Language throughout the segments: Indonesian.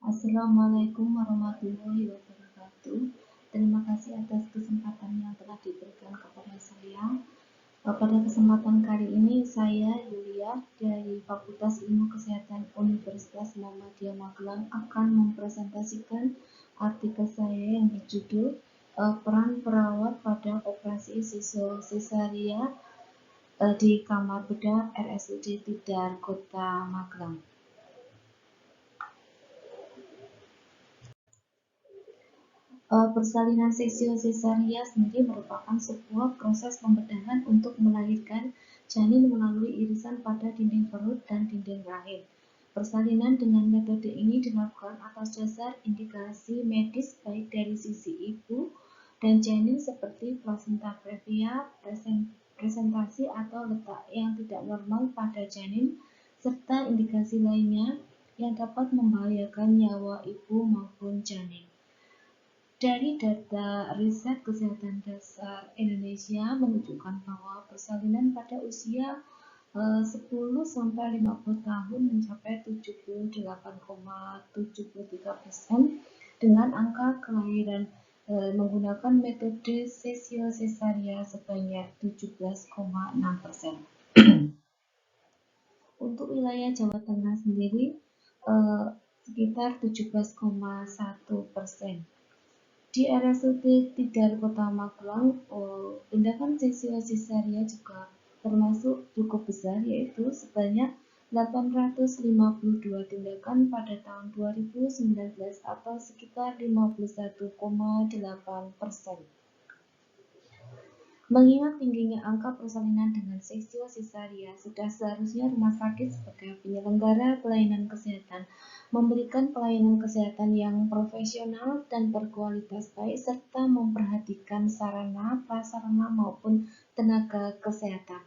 Assalamualaikum warahmatullahi wabarakatuh. Terima kasih atas kesempatan yang telah diberikan kepada saya. Pada kesempatan kali ini saya Yulia dari Fakultas Ilmu Kesehatan Universitas Muhammadiyah Magelang akan mempresentasikan artikel saya yang berjudul Peran Perawat pada Operasi Sesaria di Kamar Bedah RSUD Tidar Kota Magelang. Persalinan seksio-sesaria sendiri merupakan sebuah proses pembedahan untuk melahirkan janin melalui irisan pada dinding perut dan dinding rahim. Persalinan dengan metode ini dilakukan atas dasar indikasi medis baik dari sisi ibu dan janin seperti plasenta previa, presentasi atau letak yang tidak normal pada janin, serta indikasi lainnya yang dapat membahayakan nyawa ibu maupun janin. Dari data riset kesehatan dasar Indonesia menunjukkan bahwa persalinan pada usia 10-50 tahun mencapai 78,73% dengan angka kelahiran menggunakan metode sesio-sesaria sebanyak 17,6%. Untuk wilayah Jawa Tengah sendiri sekitar 17,1%. Di RSUD Tidar Kota Magelang, tindakan sesio-sesaria juga termasuk cukup besar, yaitu sebanyak 852 tindakan pada tahun 2019 atau sekitar 51,8%. Mengingat tingginya angka persalinan dengan sesio-sesaria, sudah seharusnya rumah sakit sebagai penyelenggara pelayanan kesehatan memberikan pelayanan kesehatan yang profesional dan berkualitas baik serta memperhatikan sarana, prasarana maupun tenaga kesehatan.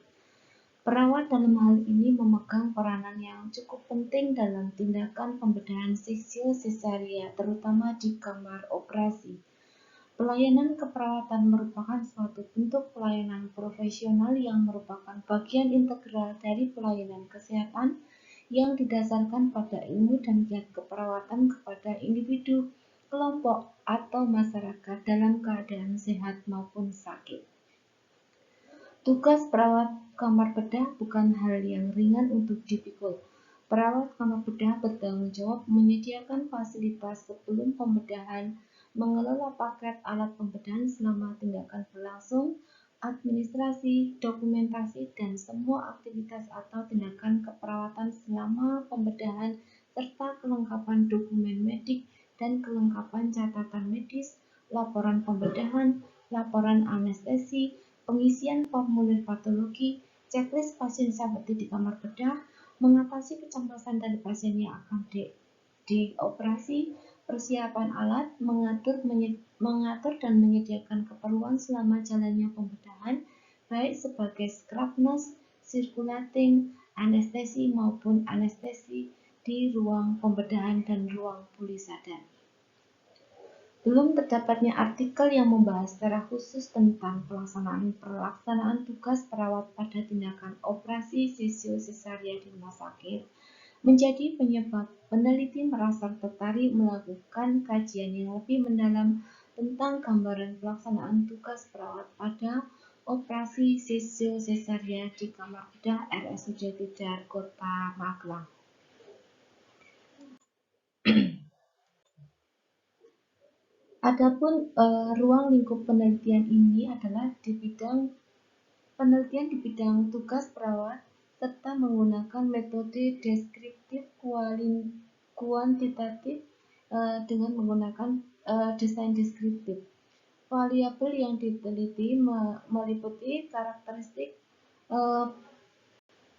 Perawat dalam hal ini memegang peranan yang cukup penting dalam tindakan pembedahan sesio-sesaria, terutama di kamar operasi. Pelayanan keperawatan merupakan suatu bentuk pelayanan profesional yang merupakan bagian integral dari pelayanan kesehatan yang didasarkan pada ilmu dan giat keperawatan kepada individu, kelompok, atau masyarakat dalam keadaan sehat maupun sakit. Tugas perawat kamar bedah bukan hal yang ringan untuk dipikul. Perawat kamar bedah bertanggung jawab menyediakan fasilitas sebelum pembedahan, mengelola paket alat pembedahan selama tindakan berlangsung, administrasi, dokumentasi, dan semua aktivitas atau tindakan keperawatan selama pembedahan, serta kelengkapan dokumen medik dan kelengkapan catatan medis, laporan pembedahan, laporan anestesi, pengisian formulir patologi, checklist pasien seperti di kamar bedah, mengatasi kecemasan dari pasien yang akan dioperasi, persiapan alat, mengatur dan menyediakan keperluan selama jalannya pembedahan, baik sebagai scrub nurse, circulating, anestesi maupun anestesi di ruang pembedahan dan ruang pulih sadar. Belum terdapatnya artikel yang membahas secara khusus tentang pelaksanaan tugas perawat pada tindakan operasi sesio-sesaria di rumah sakit, menjadi penyebab peneliti merasa tertarik melakukan kajian yang lebih mendalam tentang gambaran pelaksanaan tugas perawat pada operasi sesio-sesaria di kamar bedah RSUD Tidar Kota Magelang. Adapun ruang lingkup penelitian ini adalah di bidang penelitian di bidang tugas perawat serta menggunakan metode deskriptif kuantitatif dengan menggunakan desain deskriptif. Variabel yang diteliti meliputi karakteristik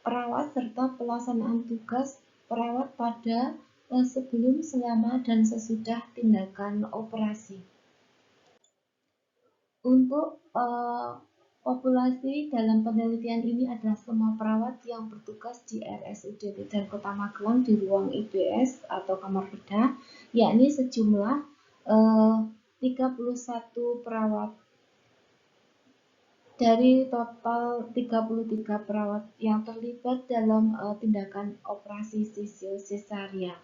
perawat serta pelaksanaan tugas perawat pada sebelum, selama, dan sesudah tindakan operasi. Untuk populasi dalam penelitian ini adalah semua perawat yang bertugas di RSUD Tidar Kota Magelang di ruang IBS atau kamar bedah, yakni sejumlah 31 perawat dari total 33 perawat yang terlibat dalam tindakan operasi sesio-sesaria.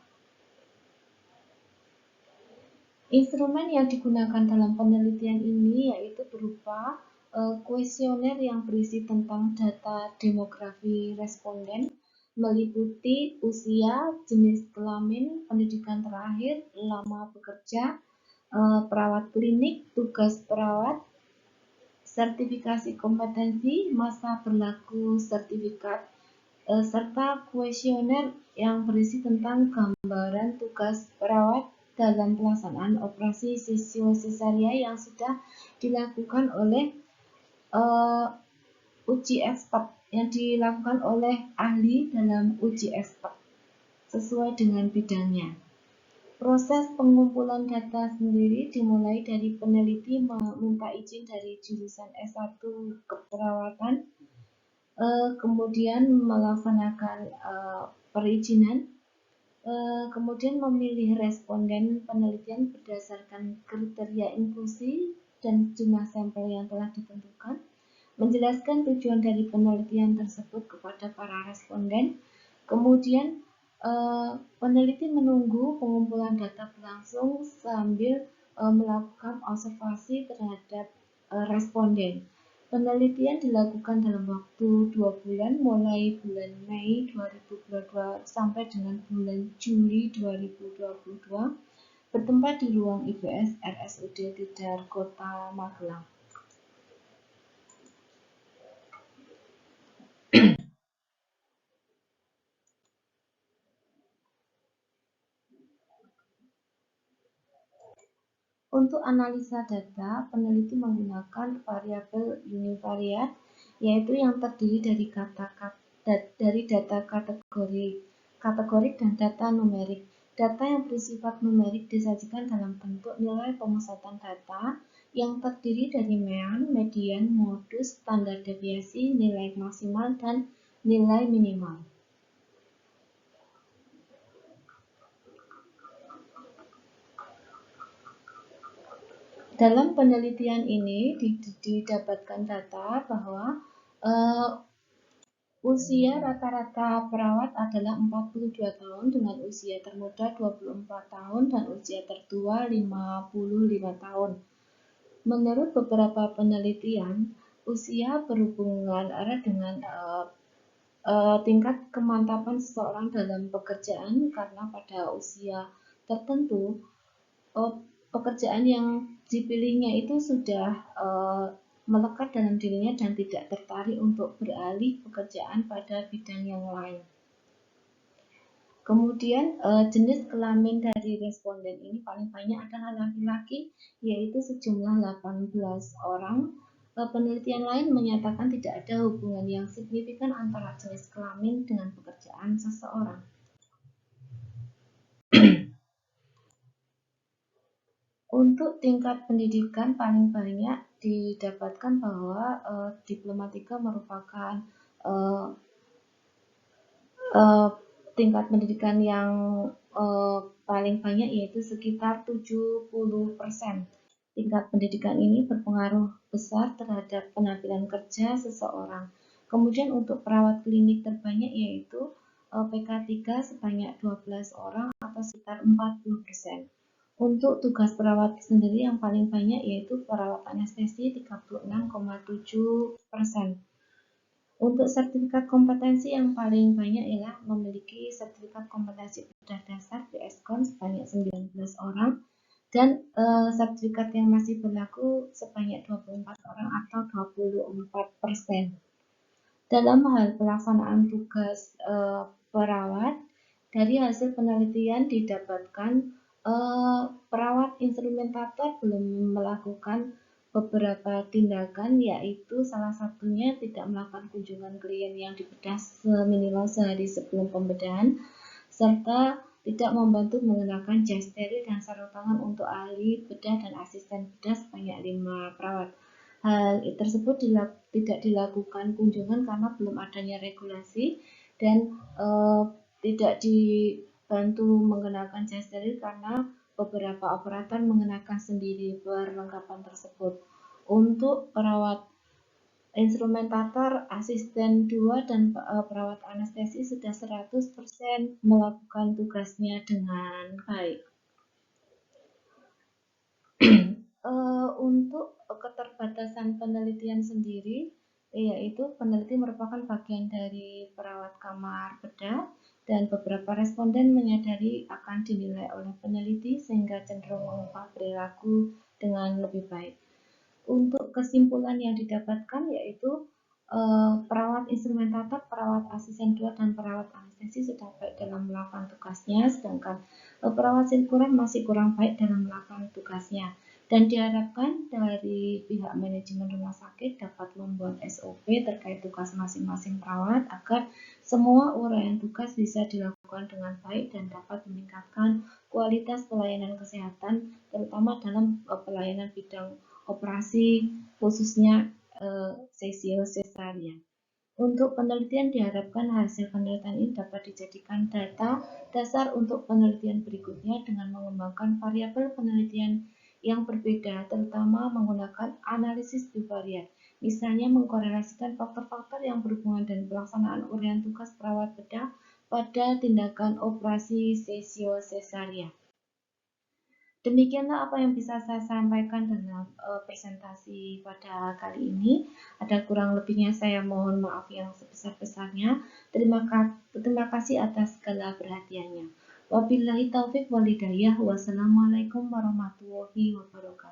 Instrumen yang digunakan dalam penelitian ini yaitu berupa kuesioner yang berisi tentang data demografi responden, meliputi usia, jenis kelamin, pendidikan terakhir, lama bekerja, perawat klinik, tugas perawat, sertifikasi kompetensi, masa berlaku sertifikat, serta kuesioner yang berisi tentang gambaran tugas perawat dalam pelaksanaan operasi sesio-sesaria yang sudah dilakukan oleh uji expert ahli dalam uji expert sesuai dengan bidangnya. Proses pengumpulan data sendiri dimulai dari peneliti meminta izin dari jurusan S1 keperawatan, kemudian melaksanakan perizinan, kemudian memilih responden penelitian berdasarkan kriteria inklusi dan jumlah sampel yang telah ditentukan, menjelaskan tujuan dari penelitian tersebut kepada para responden, kemudian peneliti menunggu pengumpulan data berlangsung sambil melakukan observasi terhadap responden. Penelitian dilakukan dalam waktu 2 bulan, mulai bulan Mei 2022 sampai dengan bulan Juli 2022, bertempat di ruang IBS RSUD Tidar, Kota Magelang. Untuk analisa data, peneliti menggunakan variabel univariat, yaitu yang terdiri dari data kategorik dan data numerik. Data yang bersifat numerik disajikan dalam bentuk nilai pemusatan data yang terdiri dari mean, median, modus, standar deviasi, nilai maksimal, dan nilai minimal. Dalam penelitian ini didapatkan data bahwa usia rata-rata perawat adalah 42 tahun dengan usia termuda 24 tahun dan usia tertua 55 tahun. Menurut beberapa penelitian, usia berhubungan erat dengan tingkat kemantapan seseorang dalam pekerjaan, karena pada usia tertentu pekerjaan yang dipilihnya itu sudah melekat dalam dirinya dan tidak tertarik untuk beralih pekerjaan pada bidang yang lain. Kemudian jenis kelamin dari responden ini paling banyak adalah laki-laki, yaitu sejumlah 18 orang. Penelitian lain menyatakan tidak ada hubungan yang signifikan antara jenis kelamin dengan pekerjaan seseorang. Untuk tingkat pendidikan paling banyak didapatkan bahwa Diplomatika merupakan tingkat pendidikan yang paling banyak, yaitu sekitar 70%. Tingkat pendidikan ini berpengaruh besar terhadap penampilan kerja seseorang. Kemudian untuk perawat klinik terbanyak yaitu PK3 sebanyak 12 orang atau sekitar 40%. Untuk tugas perawat sendiri yang paling banyak yaitu perawat anestesi 36,7%. Untuk sertifikat kompetensi yang paling banyak ialah memiliki sertifikat kompetensi bedah dasar PSKON sebanyak 19 orang dan sertifikat yang masih berlaku sebanyak 24 orang atau 24%. Dalam hal pelaksanaan tugas perawat, dari hasil penelitian didapatkan perawat instrumentator belum melakukan beberapa tindakan, yaitu salah satunya tidak melakukan kunjungan klien yang dibedah seminimal sehari sebelum pembedahan, serta tidak membantu menggunakan jas steril dan sarung tangan untuk ahli bedah dan asisten bedah sebanyak 5 perawat. Hal tersebut tidak dilakukan kunjungan karena belum adanya regulasi dan tidak dibantu menggunakan jas steril karena beberapa operator mengenakan sendiri perlengkapan tersebut. Untuk perawat instrumentator, asisten 2 dan perawat anestesi sudah 100% melakukan tugasnya dengan baik. Untuk keterbatasan penelitian sendiri, yaitu peneliti merupakan bagian dari perawat kamar bedah dan beberapa responden menyadari akan dinilai oleh peneliti sehingga cenderung mengubah perilaku dengan lebih baik. Untuk kesimpulan yang didapatkan yaitu perawat instrumentator, perawat asisten 2, dan perawat anestesi sudah baik dalam melakukan tugasnya, sedangkan perawat sirkuler masih kurang baik dalam melakukan tugasnya. Dan diharapkan dari pihak manajemen rumah sakit dapat membuat SOP terkait tugas masing-masing perawat agar semua uraian tugas bisa dilakukan dengan baik dan dapat meningkatkan kualitas pelayanan kesehatan, terutama dalam pelayanan bidang operasi khususnya sesio cesarean. Untuk penelitian diharapkan hasil penelitian ini dapat dijadikan data dasar untuk penelitian berikutnya dengan mengembangkan variabel penelitian yang berbeda, terutama menggunakan analisis bivariat, misalnya mengkorelasikan faktor-faktor yang berhubungan dengan pelaksanaan uraian tugas perawat bedah pada tindakan operasi sesio cesarean. Demikianlah apa yang bisa saya sampaikan dalam presentasi pada kali ini. Ada kurang lebihnya saya mohon maaf yang sebesar-besarnya. Terima kasih atas segala perhatiannya. Wabillahi taufik walhidayah. Wassalamualaikum warahmatullahi wabarakatuh.